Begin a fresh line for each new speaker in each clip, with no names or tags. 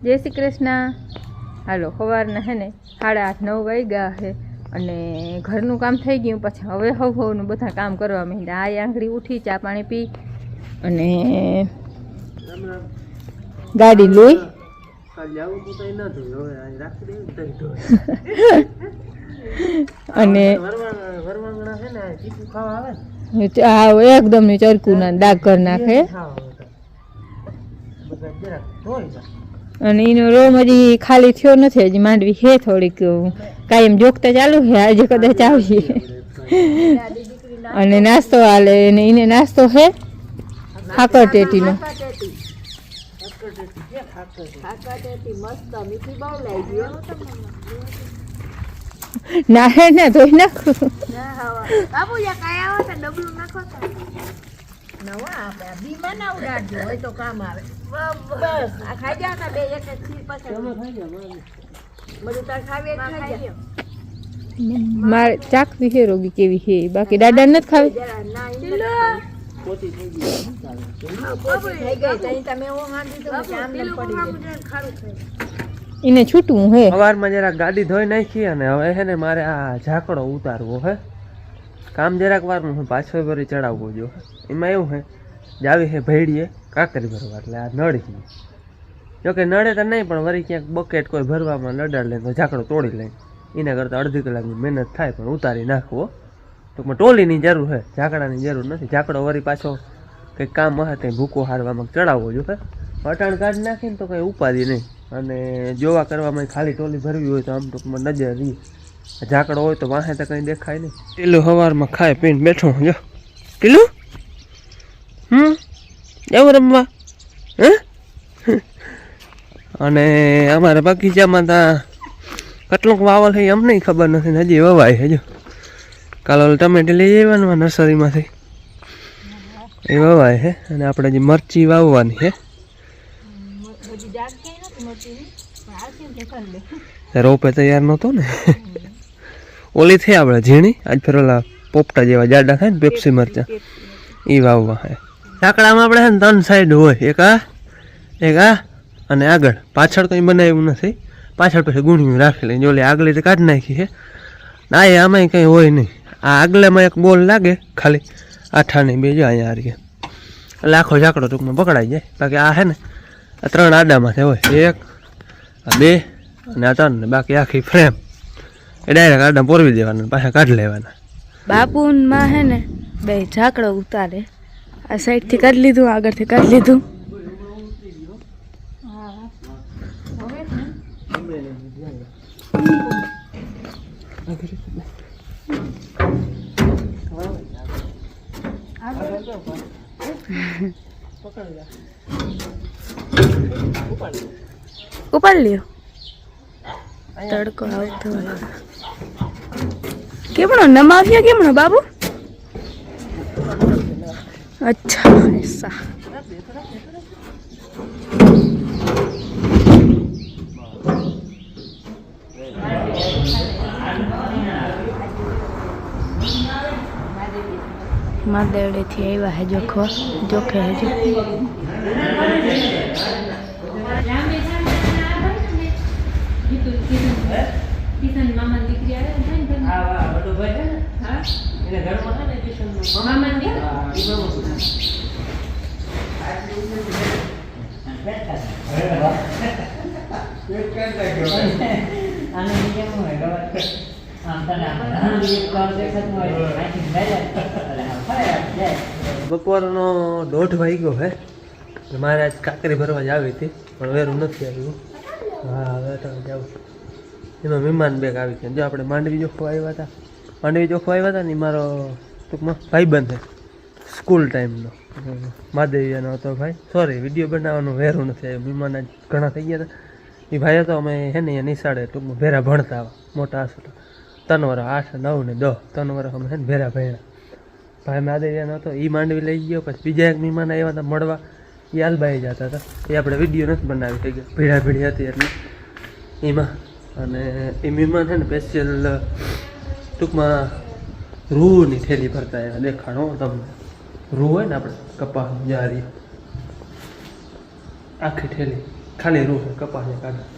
जय श्री कृष्ण। हालो सवारना है ने 8:30-9 वाग्या है अने घरનું કામ થઈ ગયું પછી હવે હવનું બધા કામ કરવા માંડ્યા। આ આંગળી ઉઠી ચા પાણી પી અને ગાડી લઈ અને એકદમ ની ચરકું ના દાગ કરી નાખે અને એનો રોમ હજી ખાલી થયો નથી, હજી માંડવી છે થોડીક કાયમ જોગતા ચાલુ છે, આજે કદાચ આવશે અને નાસ્તો હાલે ને એને નાસ્તો છે ખાકર ટેટીનો ના હે ને ધોઈ નાખું મારે ચાકવી છે રોગી કેવી છે બાકી દાદા નથી ખાવી એને છૂટવું હે
સવારમાં જરાક ગાડી ધોઈ નાખી અને હવે છે ને મારે આ ઝાકડો ઉતારવો હે, કામ જરાક વારનું હું પાછો ભરી ચડાવવો જો એમાં એવું હે જાવી હે ભેડીએ કાકરી ભરવા એટલે આ નળી જોકે નડે તો નહીં પણ વળી ક્યાંક બકેટ કોઈ ભરવામાં લડાડ લે તો ઝાકડો તોડી લે એના કરતાં અડધી કલાકની મહેનત થાય પણ ઉતારી નાખવો ટૂંકમાં ટોલીની જરૂર છે, ઝાકડાની જરૂર નથી। ઝાકડો વળી પાછો કંઈક કામ હશે કંઈ ભૂકો હારવામાં ચડાવવો જો અટાણ કાઢી નાખીને તો કંઈ ઉપાધિ નહીં અને જોવા કરવામાં ખાલી ટોલી ભરવી હોય તો આમ ટૂંકમાં નજર રહી, ઝાકડો હોય તો વાહે તો કંઈ દેખાય નહીં। ટીલું સવારમાં ખાય પીને બેઠો જો ટીલું જવું રમવા હે અને અમારે બગીચામાં ત્યાં કેટલુંક વાવલ છે અમને ખબર નથી ને હજી વવાય છે જો કાલે ટમેટી લઈ આવવાનું નર્સરીમાંથી એ વવાય છે અને આપણે જે મરચી વાવવાની છે રોપે તૈયાર નહોતો ને ઓલી થઈ આપણે ઝીણી આજ ફેર ઓલા પોપટા જેવા જાડા થાય ને પેપ્સી મરચા એ વાવવા છે। ઝાકડામાં આપણે છે ને 3 સાઈડ હોય, એક આ અને આગળ પાછળ કંઈ બનાવ્યું નથી, પાછળ પછી ગુણ્યું રાખી લઈએ ઓલી આગળ તો કાઢી નાખી છે ના એ આમાંય કંઈ હોય નહીં। આ આગળમાં એક બોલ લાગે ખાલી આઠાની બે જો અહીંયા હારીએ એટલે આખો ઝાકડો ટૂંકમાં પકડાઈ જાય, બાકી આ છે ને આ 3 આડામાંથી હોય, 1 આ 2 અને આ 3 ને બાકી આખી ફ્રેમ એ ડાયરેક્ટ આડા પોરવી દેવાના પાછા કાઢી લેવાના।
બાપુમાં હે ને બે ઝાકડો ઉતારે આ સાઈડથી કાઢી લીધું આગળથી કાઢી લીધું ઉપાડ લ્યો તડકો આવતો કેમણો નમાવ્યો કેમણો બાબુ અચ્છા એસા માદેવડેથી આવ્યા હે જોખવા જોખે હે
બપોરનો 1:30 વાગ્યો હે મારે આજ કાકરી ભરવા જ આવી હતી પણ વેરું નથી આવ્યું। હા હવે તો જાઉં એમાં મહેમાન બેગ આવી છે જો આપણે માંડવી જોખો આવ્યા હતા ને મારો ટૂંકમાં ભાઈબંધ છે સ્કૂલ ટાઈમનો માદેવિયાનો હતો ભાઈ, સોરી વિડીયો બનાવવાનું વેરું નથી આવ્યું, મહેમાન આજ ઘણા થઈ ગયા હતા એ ભાઈ હતો અમે હે ને નિશાળે ટૂંકમાં ભેરા ભણતા મોટા હશે 3 વર્ષ 8, 9 ને 10 3 વર્ષ અમે છે ને ભેરા ભણ્યા। ભાઈ માદેવિયાનો હતો એ માંડવી લઈ ગયો, પછી બીજા એક મહેમાન આવ્યા હતા મળવા એ આલબાઈ જતા હતા એ આપણે વિડીયો નથી બનાવી થઈ ગયો ભીડી હતી એટલે એમાં અને એ મહેમાન છે ને સ્પેશિયલ ટૂંકમાં રૂની થેલી ભરતા એના દેખાણો તમને રૂ હોય ને આપણે કપાસ જારી આખી થેલી ખાલી રૂ કપાસ કાઢા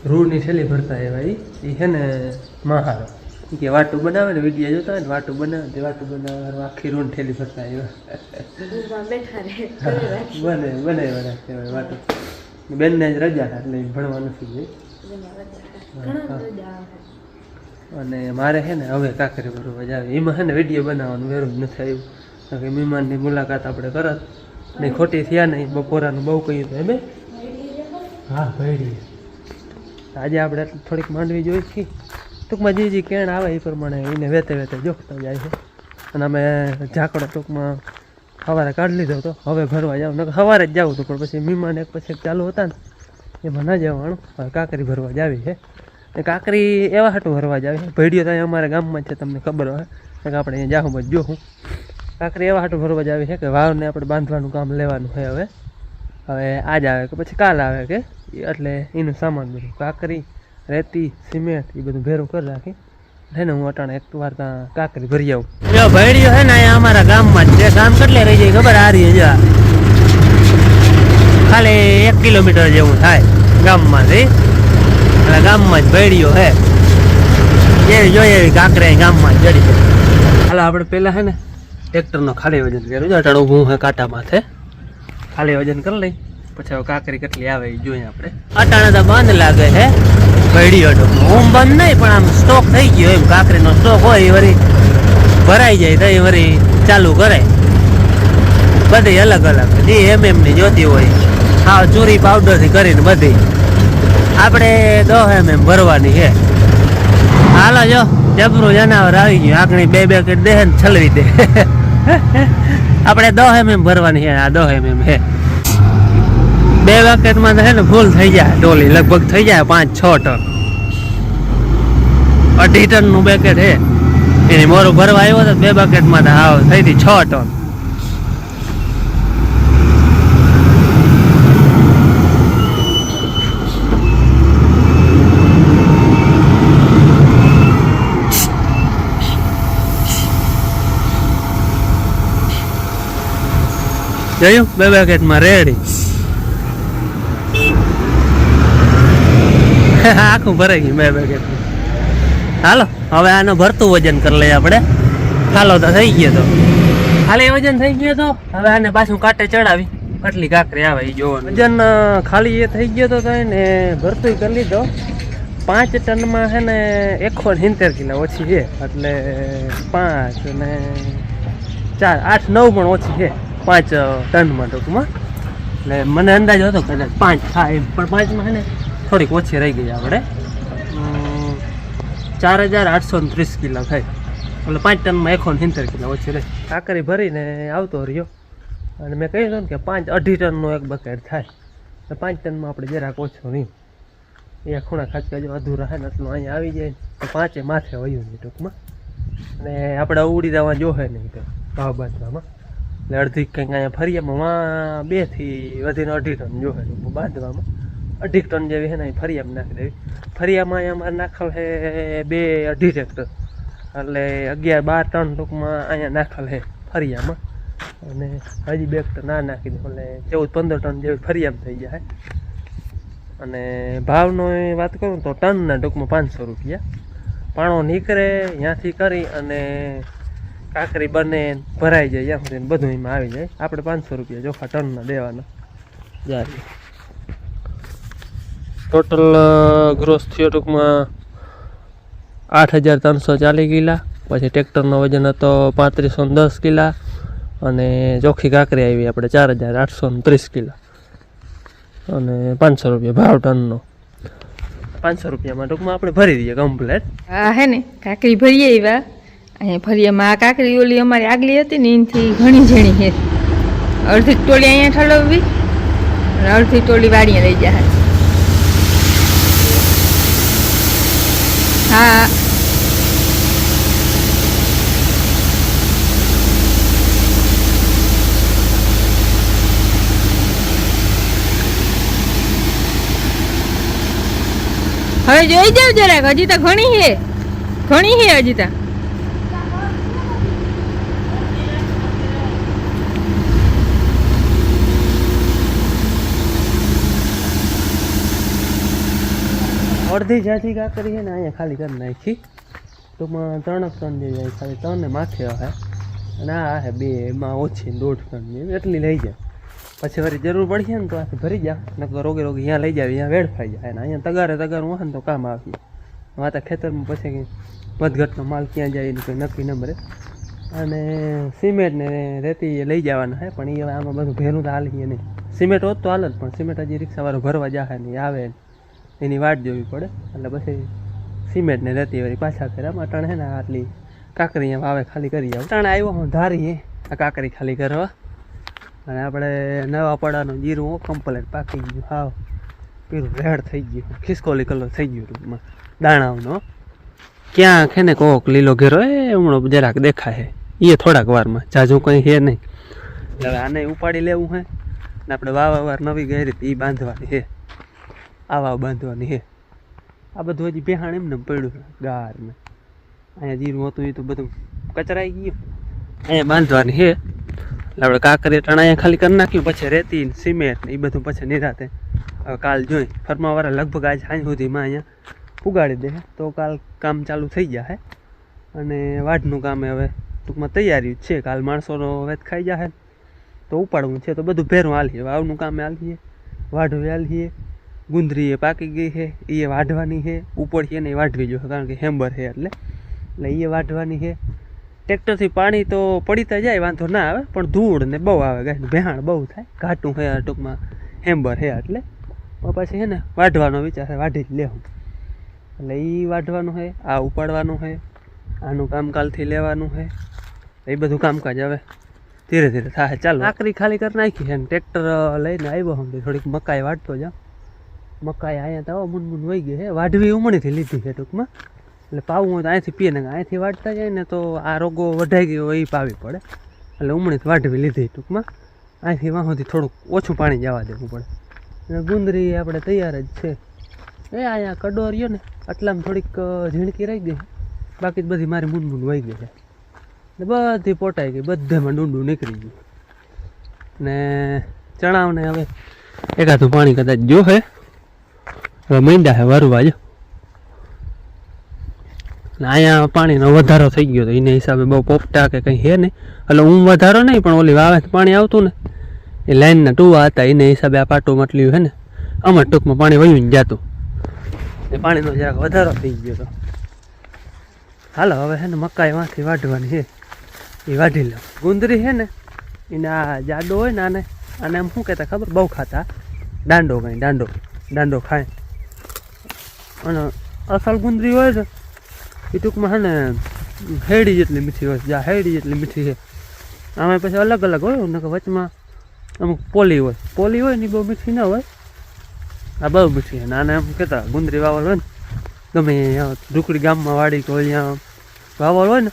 રૂની થેલી ભરતા એવા એ છે ને મહારો કે વાટું બનાવે ને વિડીયો જોતા હોય ને વાટું બનાવે તે વાટું બનાવે આખી રૂની થેલી ભરતા એવા બને કહેવાય વાટું બેનને જ રજા હતા એટલે ભણવા નથી ગઈ અને મારે છે ને હવે કાંકરી ભરવા જ આવે એમાં છે ને વિડીયો બનાવવાનું વેરું જ નથી આવ્યું કારણ કે મહેમાનની મુલાકાત આપણે કરત નહીં ખોટી થયા નહીં બપોરાનું બહુ કહ્યું તો એમ હા ભેડી આજે આપણે થોડીક માંડવી જોઈ છીએ ટૂંકમાં જે કેણ આવે એ પ્રમાણે એને વેતે જોખતા જાય છે અને અમે ઝાકડો ટૂંકમાં સવારે કાઢી લીધો હતો હવે ભરવા જાવ ને સવારે જ જવું હતું પણ પછી મહેમાન એક પછી ચાલુ હતા ને એમાં ન જવાનું હવે કાંકરી ભરવા જ આવી છે ને કાંકરી એવા હાટું ભરવા જ આવી ભેડીઓ ત્યાં અમારા ગામમાં છે તમને ખબર હોય કે આપણે અહીંયા જાઉં બસ જોઉં કાંકરી એવા હાટું ભરવા જ આવી છે કે વાવને આપણે બાંધવાનું કામ લેવાનું છે હવે આજ આવે કે પછી કાલ આવે કે એટલે એનું સામાન બધું કાંકરી રેતી સિમેન્ટ એ બધું ભેરું કરી રાખી છે ને હું અટાણે એક વાર ત્યાં કાંકરી ભરી આવું જો ભેડીઓ છે ને અહીંયા અમારા ગામમાં જ છે ગામ કેટલે રહી જાય ખબર આ રહી જા ખાલી 1 કિલોમીટર જેવું થાય ગામમાંથી એટલે ગામમાં જ ભેડીઓ છે જેવી જોઈએ એવી કાંકરી ગામમાં જ જડી છે હાલો આપણે પહેલાં છે ને ટ્રેક્ટરનો ખાલી વજન કર્યું છે અટાણે ઊભું છે કાંટા માથે ખાલી વજન કરી લઈ પછી હવે કાંકરી કેટલી આવે એ જોઈએ આપણે અટાણે તો બંધ લાગે છે ભેડીઓ ઓમ બંધ નહીં પણ આમ સ્ટોક થઈ ગયો એમ કાંકરીનો સ્ટોક હોય એ વળી ભરાઈ જાય તો એ વળી ચાલુ કરે બધી અલગ અલગ જે એમની જોતી હોય હા ચૂરી પાવડરથી કરીને બધી આપણે 10 mm ભરવાની છે હાલો જો જબરું જનાવર આવી ગયું આંકણી 2 પેકેટ દે ને છલવી દે આપણે 10 mm ભરવાની છે આ 10 mm છે 2 પેકેટમાં તો છે ને ફૂલ થઈ જાય ડોલી લગભગ થઈ જાય 5-6 ટન 2.5 ટનનું પેકેટ છે એની મોરું ભરવા આવ્યો તો 2 પેકેટમાં તો હાવ થઈ હતી 6 ટન જોયું 2 પેકેટમાં રેડી આખું ભરાઈ ગયું 2 પેકેટમાં હાલો હવે આનો ભરતું વજન કરી લઈએ આપણે હાલો તો થઈ ગયો તો ખાલી વજન થઈ ગયો તો હવે આને પાછું કાંટે ચડાવી આટલી કાંકરી આવે એ જોવાનું વજન ખાલી એ થઈ ગયો તો ને ભરતું કરી લીધો 5 ટનમાં છે ને 170 કિલો ઓછી છે એટલે 5 અને 4 8 9 પણ ઓછી છે 5 ટનમાં ટૂંકમાં એટલે મને અંદાજ હતો કદાચ 5 થાય એમ પણ 5માં છે ને થોડીક ઓછી રહી ગઈ આપણે 4830 કિલો થાય એટલે 5 ટનમાં 170 કિલો ઓછી રહી કાંકરી ભરીને આવતો રહ્યો અને મેં કહ્યું ને કે 5-2.5 ટનનો એક બકેટ થાય તો 5 ટનમાં આપણે જરાક ઓછો નહીં એ ખૂણા ખાચકા જો અધૂરા છે ને એટલું અહીંયા આવી જાય તો 5 માથે વયું નહીં ટૂંકમાં અને આપણે ઉડી દેવા જોહે નહીં તો ભાવ બાંધવામાં એટલે અડધી કંઈક અહીંયા ફરિયામાં 2 થી વધીને 2.5 ટન જોહે બાંધવામાં 2.5 ટન જેવી છે ને ફરિયામાં નાખી દેવી ફરિયામાં અહીંયા અમારે નાખેલ છે 2-2.5 ટ્રેક્ટર એટલે 11-12 ટન ટૂંકમાં અહીંયા નાખેલ છે ફરિયામાં અને હજી 2 ટન ના નાખી દઉં એટલે 14-15 ટન જેવી ફરિયામાં થઈ જાય અને ભાવનો વાત કરું તો ટનના ટૂંકમાં 500 રૂપિયા પાણો નીકળે ત્યાંથી કરી અને કાંકરી બને ભરાઈ જાય ત્યાં સુધી બધું એમાં આવી જાય આપણે 500 રૂપિયા ચોખ્ખા ટનના દેવાના જાય ટોટલ ગ્રોસ થયો ટૂંકમાં 8340 કિલા પછી ટ્રેક્ટરનો વજન હતો 3510 કિલા અને ચોખ્ખી કાંકરી આવી આપણે 4830 કિલા અને 500 રૂપિયા ભાવ ટનનો 500 રૂપિયામાં ટૂંકમાં આપણે ભરી દઈએ કમ્પ્લેટ
હા હે ને કાંકરી ભરીએ એવા અહીંયા ફરિયામાં આ કાંકરી ઓલી અમારી આગલી હતી ને એનાથી ઘણી ઝીણી છે અડધી ટોળી અહીંયા ઠલવવી અને અડધી ટોળી વાડીએ લઈ જાય હા હવે જોઈ જાવ જરાક હજી તો ઘણી છે હજી તો
અડધી જાજી કાકરી છે ને અહીંયા ખાલી કરી નાખી. ટૂંકમાં 3 ટન જેવી જાય, ખાલી 3 ને માથે હે અને આ હે 2 એમાં ઓછી 1.5 ટન જેવી એટલી લઈ જાય. પછી વળી જરૂર પડશે ને તો આથી ભરી જા, નકર રોગે અહીંયા લઈ જાય, અહીંયા વેડફાઈ જાય. અને અહીંયા તગારું હોય ને તો કામ આવી વાતા ખેતરમાં પછી વધઘટનો માલ ક્યાં જાય એનું કંઈ નક્કી ન મળે. અને સિમેન્ટ ને રેતી લઈ જવાના છે, પણ એ હવે આમાં બધું ભેરું તો હાલીએ નહીં. સિમેન્ટ હોત તો હાલ જ, પણ સિમેન્ટ હજી રિક્ષાવાળો ભરવા જાય નહીં, આવે એની વાટ જોવી પડે. એટલે પછી સિમેન્ટ ને રેતી વળી પાછા કરે. આમાં અટાણે છે ને આટલી કાકરી અહીંયા વાવે ખાલી કરી આવું. અટાણે આવ્યો હું ધારીએ આ કાકરી ખાલી કરવા. અને આપણે નવા પડાનું જીરું કમ્પ્લેટ પાકી ગયું, હાવ પીરું રેડ થઈ ગયું, ખિસકોલી કલર થઈ ગયું ટૂંકમાં દાણાનો. ક્યાં છે ને કોક લીલો ઘેરો હમણાં જરાક દેખાય એ થોડાક વારમાં, જાજુ કંઈ છે નહીં. હવે આને ઉપાડી લેવું છે ને આપણે વાવાર નવી ગઈ રીતે એ બાંધવાની છે, આ વાવ બાંધવાની છે. આ બધું હજી બેહાણ એમને પડ્યું ગાર ને અહીંયા જીરું હતું એ તો બધું કચરાઈ ગયું, અહીંયા બાંધવાની છે. એટલે આપણે કાકરી ટણ અહીંયા ખાલી કરી નાખ્યું, પછી રેતી સિમેન્ટ એ બધું પછી નિરાતે હવે કાલ જોઈ ફરમાવાળા લગભગ આજ સાંજ સુધીમાં અહીંયા ઉગાડી દે તો કાલ કામ ચાલુ થઈ જાય. અને વાઢનું કામ હવે ટૂંકમાં તૈયારી છે, કાલ માણસોનો વેત ખાઈ જાય તો ઉપાડવું છે. તો બધું ભેરું હાલીએ, વાવનું કામ હાલીએ, વાઢવી હાલીએ, ગુંદરી એ પાકી ગઈ છે એ વાઢવાની છે, ઉપર છે ને એ વાઢવી જોઈએ કારણ કે હેમ્બર છે એટલે એ વાઢવાની છે. ટ્રેક્ટરથી પાણી તો પડીતા જાય વાંધો ના આવે, પણ ધૂળ ને બહુ આવે, ગાયનું ભેહાણ બહુ થાય, ઘાટું છે ટૂંકમાં હેમ્બર છે એટલે પછી છે ને વાઢવાનો વિચાર છે, વાઢી જ લેવું. એટલે એ વાઢવાનું છે, આ ઉપાડવાનું છે, આનું કામકાલથી લેવાનું છે. એ બધું કામકાજ હવે ધીરે ધીરે થાય. ચાલો કાકરી ખાલી કરી નાખી છે ને ટ્રેક્ટર લઈને આવ્યો હું થોડીક મકાઈ વાઢતો જાઉં. મકાઈ અહીંયા તો મૂન વહી ગઈ છે, વાઢવી ઉમણીથી લીધી છે ટૂંકમાં. એટલે પાવું હોય તો અહીંથી પીએ ને અહીંથી વાઢતા જાય ને તો આ રોગો વઢાઈ ગયો એ પાવી પડે. એટલે ઉમણીથી વાઢવી લીધી ટૂંકમાં. અહીંથી વાંહોથી થોડુંક ઓછું પાણી જવા દેવું પડે. અને ગુંદરી આપણે તૈયાર જ છે. એ અહીંયા કડો રહ્યો ને આટલામાં થોડીક ઝીણકી રહી ગઈ, બાકી બધી મારી મૂન વહી ગઈ છે. ને બધી પોટાઈ ગઈ, બધામાં ડુંડું નીકળી ગયું. ને ચણાવને હવે એકાદું પાણી કદાચ જો હે હવે મીંડા હે વરવા જો. ને અહીંયા પાણીનો વધારો થઈ ગયો તો એને હિસાબે બહુ પોપટા કે કંઈ હે નહીં. એટલે હું વધારો નહીં, પણ ઓલી વાવે પાણી આવતું ને એ લાઈનના ટુવા હતા એને હિસાબે આ પાટું મટલ્યું હે ને આમાં ટૂંકમાં પાણી વયું જતું, એ પાણીનો જરાક વધારો થઈ ગયો હતો. હાલો હવે છે ને મકાઈ માંથી વાઢવાની છે, એ વાઢી લો. ગુંદરી છે ને એને આ જાડો હોય ને આને આમ શું કહેતા ખબર, બહુ ખાતા દાંડો કંઈ દાંડો ખાય. અને અસલ ગુંદરી હોય ને એ ટૂંકમાં છે ને હેડી જેટલી મીઠી હોય, જ્યાં હેડી જેટલી મીઠી છે. આમાં પછી અલગ અલગ હોય ને, વચમાં અમુક પોલી હોય ને એ બહુ મીઠી ના હોય, આ બહુ મીઠી છે. આને એમ કહેતા ગુંદરી વાવલ હોય ને ગમે ઢુકડી ગામમાં વાડી કે અહીંયા વાવલ હોય ને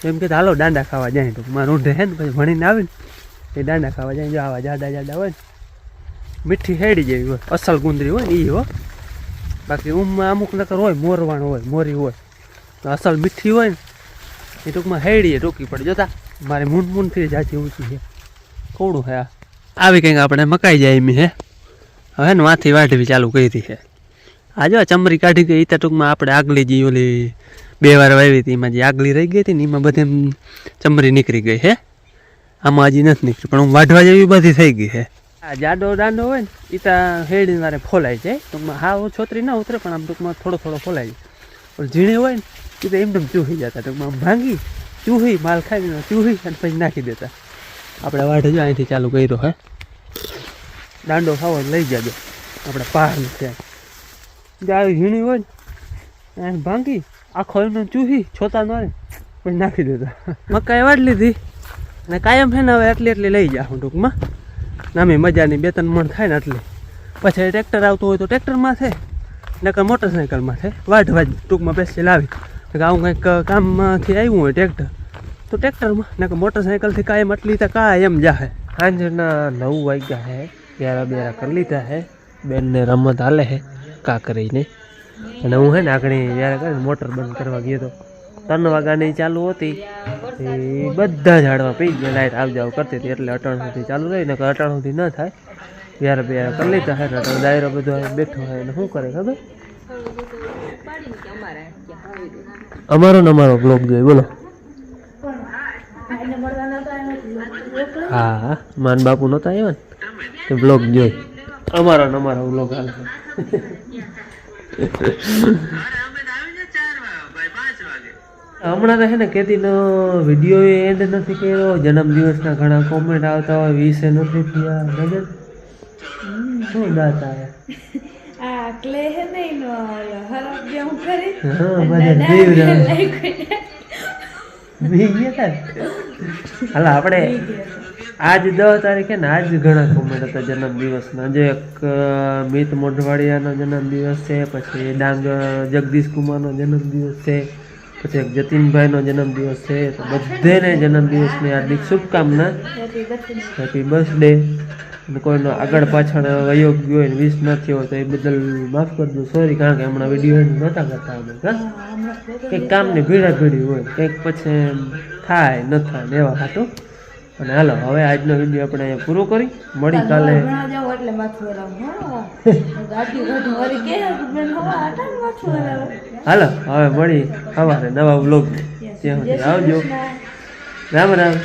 એમ કહેતા હાલો દાંડા ખાવા જાય. ટૂંકમાં રૂઢે છે ને પછી ભણીને આવીને એ દાંડા ખાવા જાય. જો આવા જાડા હોય ને મીઠી હેડી જેવી હોય, અસલ ગુંદરી હોય ને એ હોય. બાકી ઊંઘમાં અમુક નકર હોય મોરવાણ હોય, મોરી હોય તો અસલ મીઠી હોય ને એ ટૂંકમાં હેડીએ ટૂંકી પડે. જોતા મારે મૂનથી જાતી ઊંચી છે, કોવડું છે આ. આવી કંઈક આપણે મકાઈ જાય એમ છે. હવે ને માથી વાઢવી ચાલુ કરી છે. આ જો ચમરી કાઢી ગઈ, એ તો ટૂંકમાં આપણે આગલી જે ઓલી 2 વાર વાવી હતી એમાં જે આગલી રહી ગઈ હતી ને એમાં બધે ચમરી નીકળી ગઈ છે. આમાં હજી નથી નીકળી, પણ વાઢવા જેવી બધી થઈ ગઈ છે. આ જાડો દાંડો હોય ને એ તો હેડી મારે ફોલાઈ જાય, ટૂંકમાં હાવ છોતરી ના ઉતરે પણ આમ ટૂંકમાં થોડો ફોલાઈ જાય. પણ ઝીણી હોય ને એ તો એકદમ ચૂહી જતા, ટૂંકમાં આમ ભાંગી ચૂહી માલ ખાઈને ચૂહી અને પછી નાખી દેતા. આપણે વાઢ જો અહીંથી ચાલુ કર્યો હે, દાંડો ખાવો લઈ જાજો આપણે પહાડ છે. જે આવી ઝીણી હોય ને એને ભાંગી આખો એમને ચૂહી છોતા ન હોય પછી નાખી દેતા. મકાઈ વાઢ લીધી ને કાયમ છે ને હવે એટલી લઈ જાઉં ટૂંકમાં. નામી મજાની 2-3 મણ થાય ને એટલી. પછી ટ્રેક્ટર આવતું હોય તો ટ્રેક્ટરમાં થાય, નકર મોટરસાઇકલમાં થાય. વાઢવા જ ટૂંકમાં પેસી લાવી આવું કંઈક કામમાંથી આવ્યું હોય ટ્રેક્ટર તો ટ્રેક્ટરમાં, નકર મોટરસાઇકલથી કાયમ એટલી તો કાયમ જાહે. સાંજના 9 વાગ્યા છે, બેરા કરી લીધા છે. બેનને રમત હાલે છે કાકરીને. અને હું છે ને આગળ જ્યારે કરીને મોટર બંધ કરવા ગયો હતો 3 વાગ્યાની ચાલુ હતી, એ બધા ઝાડવા પી ગયા, લાઈટ આવ જાવ કરતી હતી એટલે 18 સુધી ચાલુ રહી. નકર 18 સુધી ન થાય. બેરા કરી લીધા છે. દાયરો બધો બેઠો હોય ને શું કરે ખબર, અમારો ને અમારો બ્લોગ જોઈ બોલો. હા હા માન બાપુ નહોતા આવ્યા ને તો બ્લોગ જોઈ અમારો ને અમારો બ્લોગ હાલ હમણાં તો છે ને કેતીનો વિડીયો એન્ડ નથી કર્યો. જન્મદિવસના ઘણા કોમેન્ટ આવતા હોય વિશે નથી થયા. નજર શું દાંત આવ્યા
આ ક્લે હે નહીં નો હરફ જે હું કરી
હા બધા જીવ હાલ આપણે આજ 10 તારીખે ને આજ ઘણા કોમેન્ટ હતા જન્મદિવસના. જે એક મિત મોઢવાડિયાનો જન્મદિવસ છે, પછી ડાંગ જગદીશ કુમારનો જન્મદિવસ છે, પછી એક જતીનભાઈનો જન્મદિવસ છે. તો બધાને જન્મદિવસની હાર્દિક શુભકામના, હેપી બર્થડે. અને કોઈનો આગળ પાછળ વયો ગયો હોય વિશ ન થયો હોય તો એ બદલ માફ કરજો, સોરી. કારણ કે હમણાં વિડીયો નહોતા કરતા અમે કંઈક કામની ભીડાભીડી હોય, કંઈક પછી થાય ન થાય ને એવા હાટું. અને હાલો હવે આજનો વિડીયો આપણે પૂરો કરી મળી કાલે. હાલો હવે મળી સવારે નવા વ્લોગ. ત્યાં સુધી આવજો. રામ રામ.